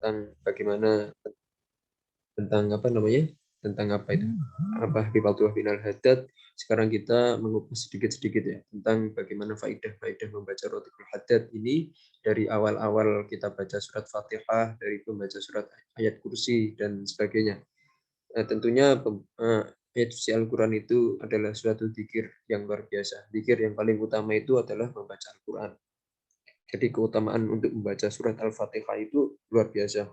tentang bagaimana tentang apa namanya? Tentang apa itu? Apa Hifadzuh bin Al-Haddad. Sekarang kita mengupas sedikit-sedikit ya tentang bagaimana faidah-faidah membaca Rotibul Haddad ini dari awal-awal kita baca surat Fatihah, dari membaca surat ayat kursi dan sebagainya. Tentunya ayat suci Al-Quran itu adalah suatu zikir yang luar biasa. Zikir yang paling utama itu adalah membaca Al-Quran. Jadi keutamaan untuk membaca surat Al-Fatihah itu luar biasa.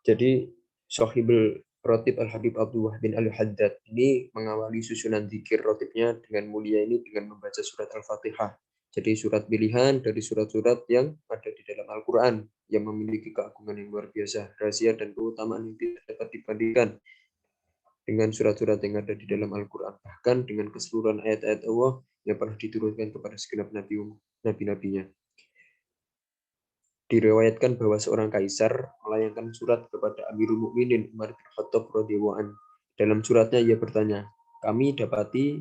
Jadi Sohibul Rotib Al-Habib Abdullah bin Al-Haddad ini mengawali susunan zikir rotibnya dengan mulia ini dengan membaca surat Al-Fatihah. Jadi surat pilihan dari surat-surat yang ada di dalam Al-Quran yang memiliki keagungan yang luar biasa, rahasia dan keutamaan yang tidak dapat dibandingkan dengan surat-surat yang ada di dalam Al-Quran. Bahkan dengan keseluruhan ayat-ayat Allah yang pernah diturunkan kepada segenap nabi-nabinya. Diriwayatkan bahwa seorang kaisar melayangkan surat kepada Amirul Mukminin Umar bin Khattab radhiyallahu anhu. Dalam suratnya ia bertanya, kami dapati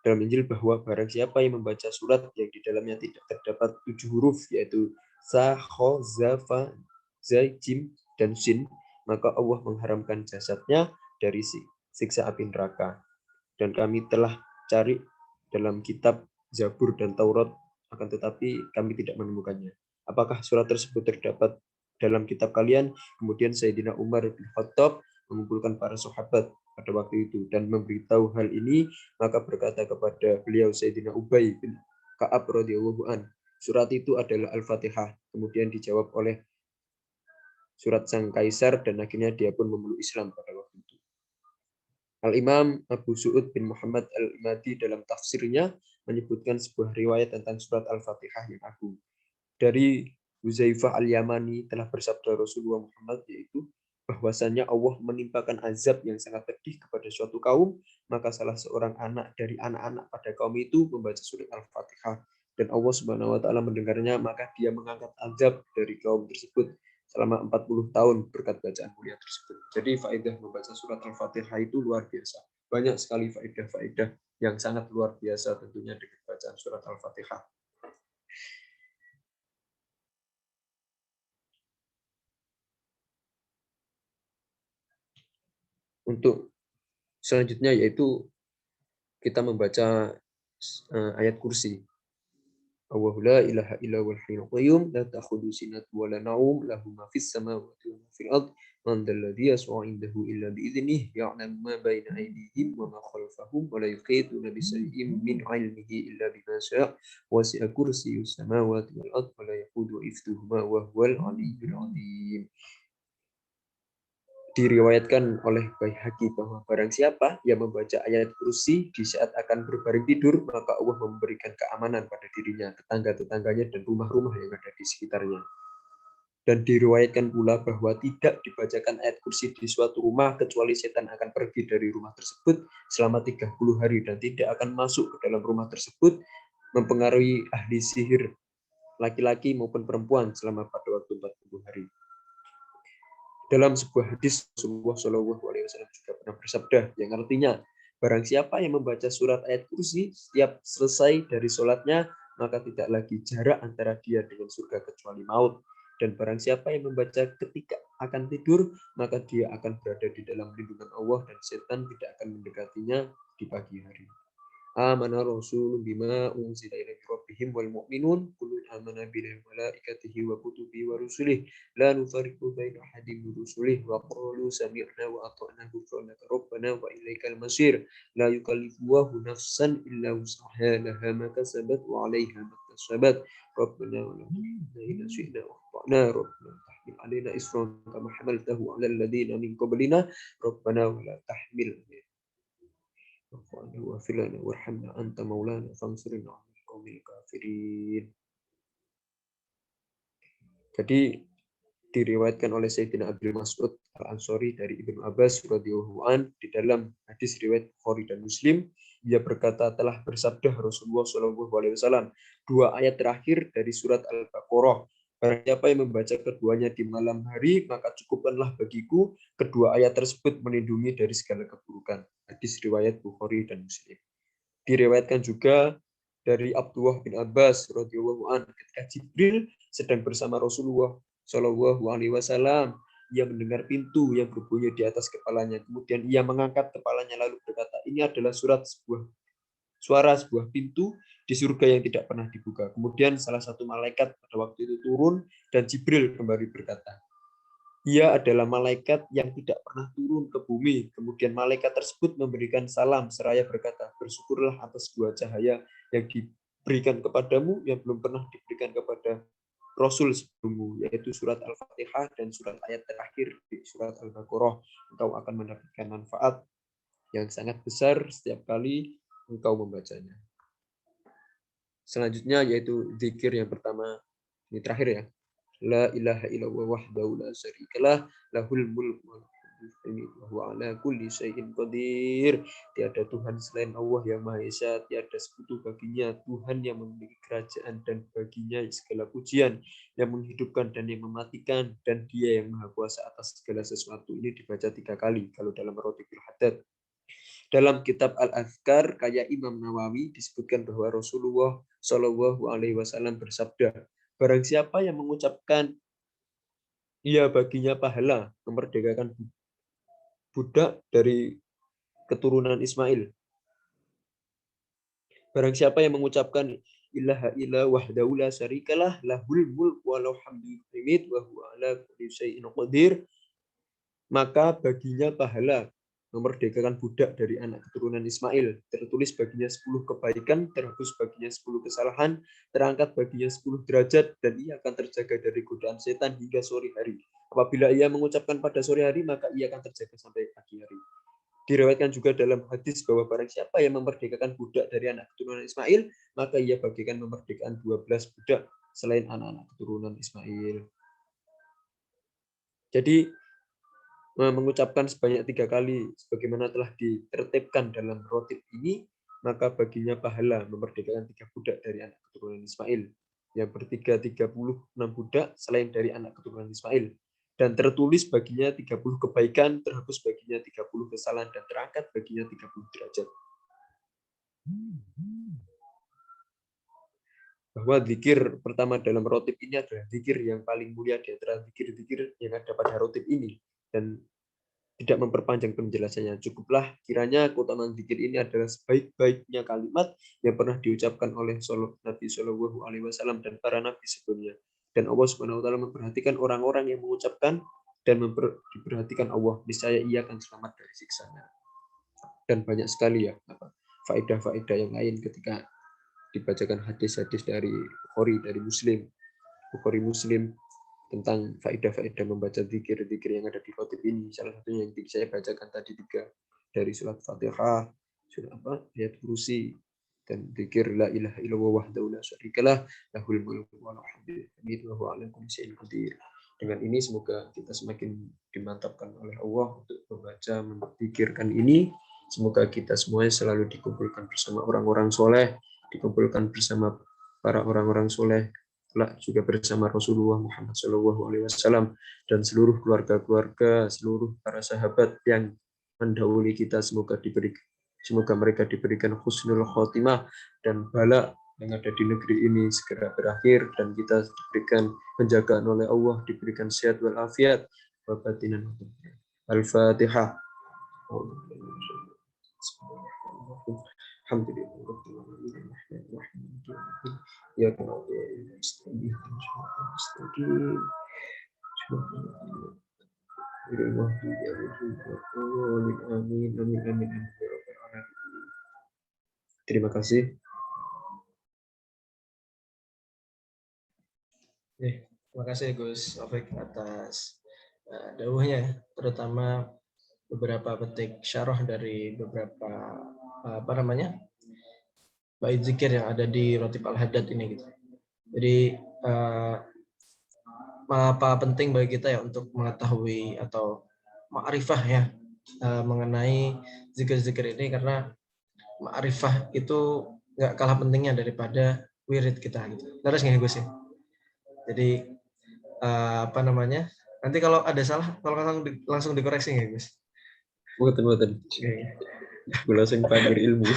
dalam Injil bahwa barang siapa yang membaca surat yang di dalamnya tidak terdapat 7 huruf yaitu sa, kho, za, fa, zai, jim, dan sin, maka Allah mengharamkan jasadnya dari siksa api neraka. Dan kami telah cari dalam kitab Zabur dan Taurat, akan tetapi kami tidak menemukannya. Apakah surat tersebut terdapat dalam kitab kalian? Kemudian Sayyidina Umar bin Khattab mengumpulkan para sahabat pada waktu itu dan memberitahu hal ini, maka berkata kepada beliau Sayyidina Ubay bin Ka'ab radhiyallahu an, surat itu adalah Al-Fatihah. Kemudian dijawab oleh surat sang kaisar dan akhirnya dia pun memeluk Islam pada waktu itu. Al-Imam Abu Su'ud bin Muhammad Al-Madi dalam tafsirnya menyebutkan sebuah riwayat tentang surat Al-Fatihah yang agung. Dari Huzaifah Al-Yamani telah bersabda Rasulullah Muhammad, yaitu bahwasannya Allah menimpakan azab yang sangat pedih kepada suatu kaum, maka salah seorang anak dari anak-anak pada kaum itu membaca surat Al-Fatihah dan Allah Subhanahu wa taala mendengarnya, maka dia mengangkat azab dari kaum tersebut selama 40 tahun berkat bacaan mulia tersebut. Jadi faedah membaca surat Al-Fatihah itu luar biasa. Banyak sekali faedah-faedah yang sangat luar biasa tentunya dengan bacaan surat Al-Fatihah. Untuk selanjutnya yaitu kita membaca ayat kursi. Allahu la ilaha illa huwal hayyul qayyum la ta'khudhuhu sinatun wa la nawm lahu ma fis samawati wa ma fil ard man dhal ladzi yashfa'u 'indahu illa bi idhnihi ya'lamu ma bayna aydihim wa ma khalfahum wa la yuhituna bi shay'in min 'ilmihi illa bima sha'a wasi'a kursiyyus samawati wal ard wa la yaquduhu hifdhuhuma wa huwal 'aliyyul 'azim. Diriwayatkan oleh Baihaqi bahwa barang siapa yang membaca ayat kursi di saat akan berbaring tidur, maka Allah memberikan keamanan pada dirinya, tetangga-tetangganya, dan rumah-rumah yang ada di sekitarnya. Dan diriwayatkan pula bahwa tidak dibacakan ayat kursi di suatu rumah kecuali setan akan pergi dari rumah tersebut selama 30 hari dan tidak akan masuk ke dalam rumah tersebut, mempengaruhi ahli sihir laki-laki maupun perempuan selama pada waktu 40 hari. Dalam sebuah hadis Rasulullah SAW juga pernah bersabda yang artinya barang siapa yang membaca surat ayat kursi setiap selesai dari sholatnya maka tidak lagi jarak antara dia dengan surga kecuali maut, dan barang siapa yang membaca ketika akan tidur maka dia akan berada di dalam lindungan Allah dan setan tidak akan mendekatinya di pagi hari. Amana Rasul bima unzila ila rabbihim wal mu'minun kullun amana billahi wa malaikatihi wa kutubihi wa rusulihi la nufarriqu baina ahadin min rusulihi wa qalu sami'na wa ata'na ghufranaka rabbana wa ilaikal masir la yukallifu Allahu nafsan illa wus'aha laha ma kasabat wa 'alaiha ma kasabat rabbana wa la tu'akhidhna in nasina wa akhtana rabbana tahmil 'alaina isran kama hamaltahu 'alal ladzina min qablina rabbana wa la tahmil واغفر لنا وارحمنا أنت مولانا فانصرنا على القوم الكافرين. Jadi diriwayatkan oleh Sayyidina Abdul Mas'ud Al-Ansari dari Ibnu Abbas radhiyallahu an di dalam hadis riwayat Bukhari dan Muslim, ia berkata telah bersabda Rasulullah SAW, dua ayat terakhir dari surat Al-Baqarah, barang siapa yang membaca keduanya di malam hari maka cukupkanlah bagiku, kedua ayat tersebut melindungi dari segala keburukan. Hadis riwayat Bukhari dan Muslim. Diriwayatkan juga dari Abdullah bin Abbas radhiyallahu an, ketika Jibril sedang bersama Rasulullah Shallallahu alaihi wasallam, ia mendengar pintu yang berbunyi di atas kepalanya. Kemudian ia mengangkat kepalanya lalu berkata, ini adalah suara sebuah pintu di surga yang tidak pernah dibuka. Kemudian salah satu malaikat pada waktu itu turun dan Jibril kembali berkata, ia adalah malaikat yang tidak pernah turun ke bumi. Kemudian malaikat tersebut memberikan salam seraya berkata, bersyukurlah atas dua cahaya yang diberikan kepadamu yang belum pernah diberikan kepada Rasul sebelummu, yaitu surat Al-Fatihah dan surat ayat terakhir di surat Al-Baqarah. Engkau akan mendapatkan manfaat yang sangat besar setiap kali engkau membacanya. Selanjutnya yaitu zikir yang pertama, ini terakhir ya. La ilaha illallah wahdahu la syarikalah lahul mulku wa huwa ala kulli syai'in qadir. Tiada Tuhan selain Allah yang Maha Esa, tiada sekutu baginya, Tuhan yang memiliki kerajaan dan baginya segala pujian, yang menghidupkan dan yang mematikan, dan Dia yang Maha Kuasa atas segala sesuatu. Ini dibaca 3 kali kalau dalam Rotibul Haddad. Dalam kitab Al-Azkar kayak Imam Nawawi disebutkan bahwa Rasulullah Shallallahu alaihi wasallam bersabda, barang siapa yang mengucapkan ia baginya pahala memerdekakan budak dari keturunan Ismail. Barang siapa yang mengucapkan ilaha illa wahdahu la syarikalah lahul mulk walau hamdul hamid wa huwa ala kulli syai'in qadir, maka baginya pahala memerdekakan budak dari anak keturunan Ismail, tertulis baginya 10 kebaikan, terhapus baginya 10 kesalahan, terangkat baginya 10 derajat, dan ia akan terjaga dari godaan setan hingga sore hari. Apabila ia mengucapkan pada sore hari, maka ia akan terjaga sampai pagi hari. Diriwayatkan juga dalam hadis bahwa barang siapa yang memerdekakan budak dari anak keturunan Ismail, maka ia bagikan memerdekakan 12 budak selain anak-anak keturunan Ismail. Jadi mengucapkan sebanyak 3 kali sebagaimana telah ditertibkan dalam rotib ini, maka baginya pahala memerdekakan 3 budak dari anak keturunan Ismail, yang bertiga 36 budak selain dari anak keturunan Ismail, dan tertulis baginya 30 kebaikan, terhapus baginya 30 kesalahan, dan terangkat baginya 30 derajat. Bahwa zikir pertama dalam rotib ini adalah zikir yang paling mulia di antara zikir-zikir yang ada pada rotib ini, dan tidak memperpanjang penjelasannya. Cukuplah kiranya keutamaan zikir ini adalah sebaik-baiknya kalimat yang pernah diucapkan oleh Nabi Shallallahu alaihi wasallam dan para nabi sebelumnya. Dan Allah Subhanahu wa taala memperhatikan orang-orang yang mengucapkan dan diperhatikan Allah, niscaya ia akan selamat dari siksanya. Dan banyak sekali ya faedah-faedah yang lain ketika dibacakan hadis-hadis dari Bukhari, dari Bukhari Muslim, tentang faedah-faedah membaca zikir-zikir yang ada di khotib ini. Salah satunya yang saya bacakan tadi 3 dari surat Fatihah, surat ayat kursi, dan zikir la ilaha illallah wahdahu la syarikalah lahul mulku wa lahul hamdu wa huwa ala kulli syai'in qadir. Dengan ini semoga kita semakin dimantapkan oleh Allah untuk membaca, menzikirkan ini. Semoga kita semuanya selalu dikumpulkan bersama orang-orang soleh, dikumpulkan bersama para orang-orang soleh, juga bersama Rasulullah Muhammad SAW dan seluruh keluarga-keluarga, seluruh para sahabat yang mendahului kita. Semoga mereka diberikan husnul khotimah dan bala yang ada di negeri ini segera berakhir, dan kita diberikan penjagaan oleh Allah, diberikan sehat walafiat wa batinan. Al-Fatihah. Ya terima kasih. Terima kasih Gus Taufik atas dawuhnya, terutama beberapa petik syarah dari beberapa bait zikir yang ada di Rotib Al-Haddad ini gitu. Jadi mengapa penting bagi kita ya untuk mengetahui atau ma'rifah ya mengenai zikir-zikir ini, karena ma'rifah itu nggak kalah pentingnya daripada wirid kita gitu. Terus nggak Gus ya? Jadi nanti kalau ada salah langsung dikoreksi nggak Gus? Betul. Gue langsung panggil ilmu.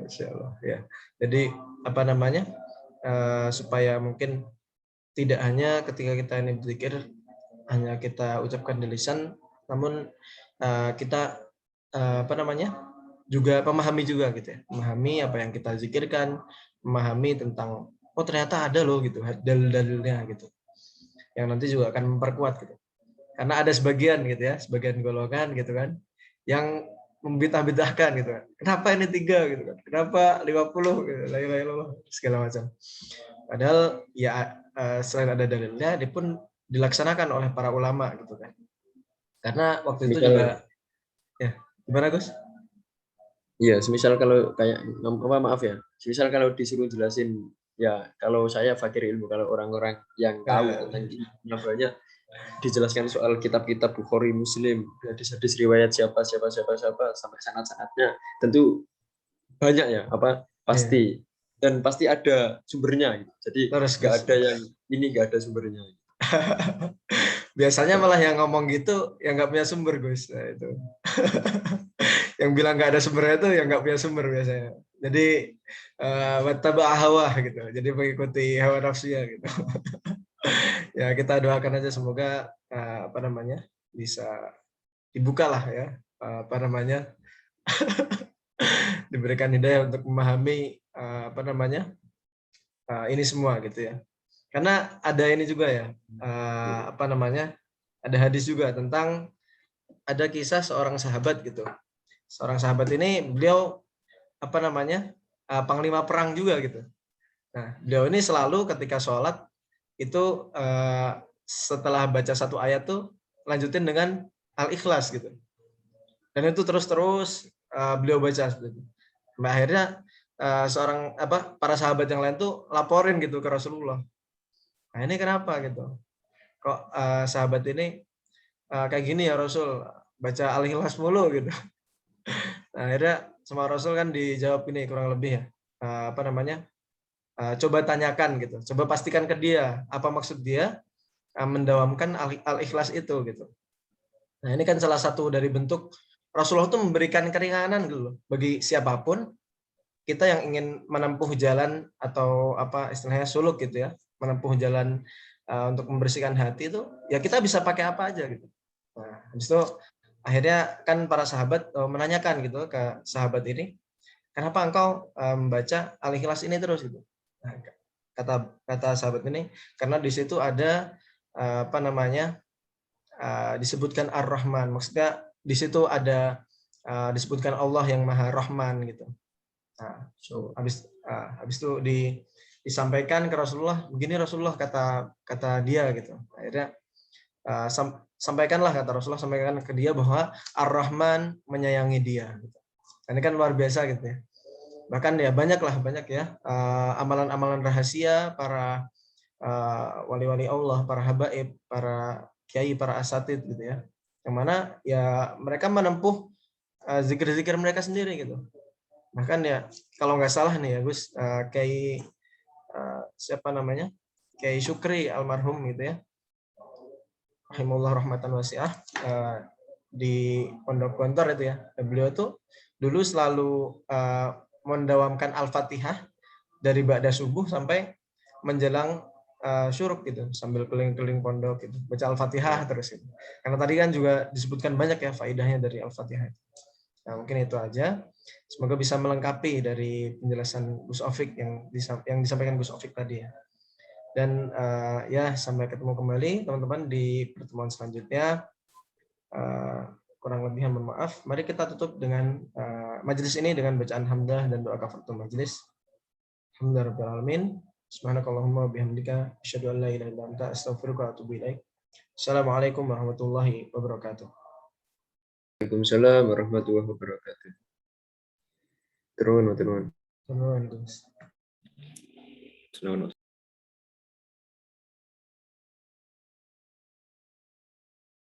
Masya Allah. Ya. Jadi apa namanya, supaya mungkin tidak hanya ketika kita ini berzikir hanya kita ucapkan di lisan, namun kita apa namanya juga memahami juga gitu ya, memahami apa yang kita zikirkan, memahami tentang oh ternyata ada loh gitu dalil-dalilnya gitu, yang nanti juga akan memperkuat gitu. Karena ada sebagian gitu ya, sebagian golongan gitu kan, yang membid'ah-bid'ahkan gitu kan. Kenapa ini 3 gitu kan? Kenapa 50 gitu, la ilaha illallah segala macam. Padahal ya selain ada dalilnya, dia pun dilaksanakan oleh para ulama gitu kan. Karena waktu itu Misal, juga ya gimana Gus? iya, semisal kalau kayak maaf ya, semisal kalau disuruh jelasin ya kalau saya fakir ilmu, kalau orang-orang yang tahu tentang ilmunya banyak dijelaskan soal kitab-kitab Bukhari, Muslim, hadis-hadis riwayat siapa sampai sanad-sanadnya, tentu banyak ya, apa Iya, pasti dan pasti ada sumbernya gitu. Jadi terus nggak Gus. ada yang ini nggak ada sumbernya. Biasanya malah yang ngomong gitu yang nggak punya sumber Gus. Nah, itu. Yang bilang nggak ada sumbernya itu yang nggak punya sumber biasanya. Jadi wattaba hawa gitu. Jadi mengikuti hawa nafsu ya gitu. Ya kita doakan aja semoga apa namanya bisa dibuka lah ya apa namanya diberikan hidayah untuk memahami apa namanya ini semua gitu ya. Karena ada ini juga ya apa namanya ada hadis juga tentang ada kisah seorang sahabat gitu. Seorang sahabat ini beliau apa namanya panglima perang juga gitu. Nah beliau ini selalu ketika sholat itu setelah baca satu ayat tuh lanjutin dengan Al-Ikhlas gitu. Dan itu terus-terus beliau baca seperti itu. Sampai akhirnya seorang apa para sahabat yang lain tuh laporin gitu ke Rasulullah. Nah, ini kenapa gitu? Kok sahabat ini kayak gini ya Rasul, baca Al-Ikhlas mulu gitu. Nah, akhirnya sama Rasul kan dijawab ini kurang lebih ya. Apa namanya? Coba tanyakan gitu. Coba pastikan ke dia apa maksud dia mendawamkan al-ikhlas itu gitu. Nah, ini kan salah satu dari bentuk Rasulullah itu memberikan keringanan gitu loh bagi siapapun kita yang ingin menempuh jalan atau apa istilahnya suluk gitu ya, menempuh jalan untuk membersihkan hati itu ya kita bisa pakai apa aja gitu. Nah, habis itu akhirnya kan para sahabat menanyakan gitu ke sahabat ini, kenapa engkau membaca Al-Ikhlas ini terus gitu. Nah, kata sahabat ini karena di situ ada apa namanya disebutkan Ar-Rahman, maksudnya di situ ada disebutkan Allah yang Maha Rahman gitu. Nah, habis itu disampaikan ke Rasulullah, begini Rasulullah kata dia gitu. Akhirnya sampaikanlah kata Rasulullah sampaikan ke dia bahwa Ar-Rahman menyayangi dia. Gitu. Ini kan luar biasa gitu ya. Bahkan ya banyak ya amalan-amalan rahasia para wali-wali Allah, para habaib, para kiai, para asatid gitu ya. Yang mana ya mereka menempuh zikir-zikir mereka sendiri gitu. Bahkan ya kalau nggak salah nih ya Gus, kiai siapa namanya? Kiai Syukri almarhum gitu ya. Rahimullah rahmatan wasi'ah di Pondok Gontor itu ya. Dan beliau tuh dulu selalu mendawamkan Al-Fatihah dari ba'da subuh sampai menjelang syuruk gitu sambil keliling-keliling pondok gitu baca Al-Fatihah terus gitu. Karena tadi kan juga disebutkan banyak ya faedahnya dari Al-Fatihah. Nah, mungkin itu aja. Semoga bisa melengkapi dari penjelasan Gus Ofik yang disampaikan Gus Ofik tadi ya. Dan ya sampai ketemu kembali teman-teman di pertemuan selanjutnya. Kurang lebih mohon maaf. Mari kita tutup dengan majelis ini dengan bacaan hamdalah dan doa kafaratul majelis. Alhamdulillahirabbil alamin. Subhanakallahumma bihamdika asyhadu an la ilaha illa anta astaghfiruka wa atubu ilaik. Assalamualaikum warahmatullahi wabarakatuh. Waalaikumsalam warahmatullahi wabarakatuh. Turun. Terima kasih.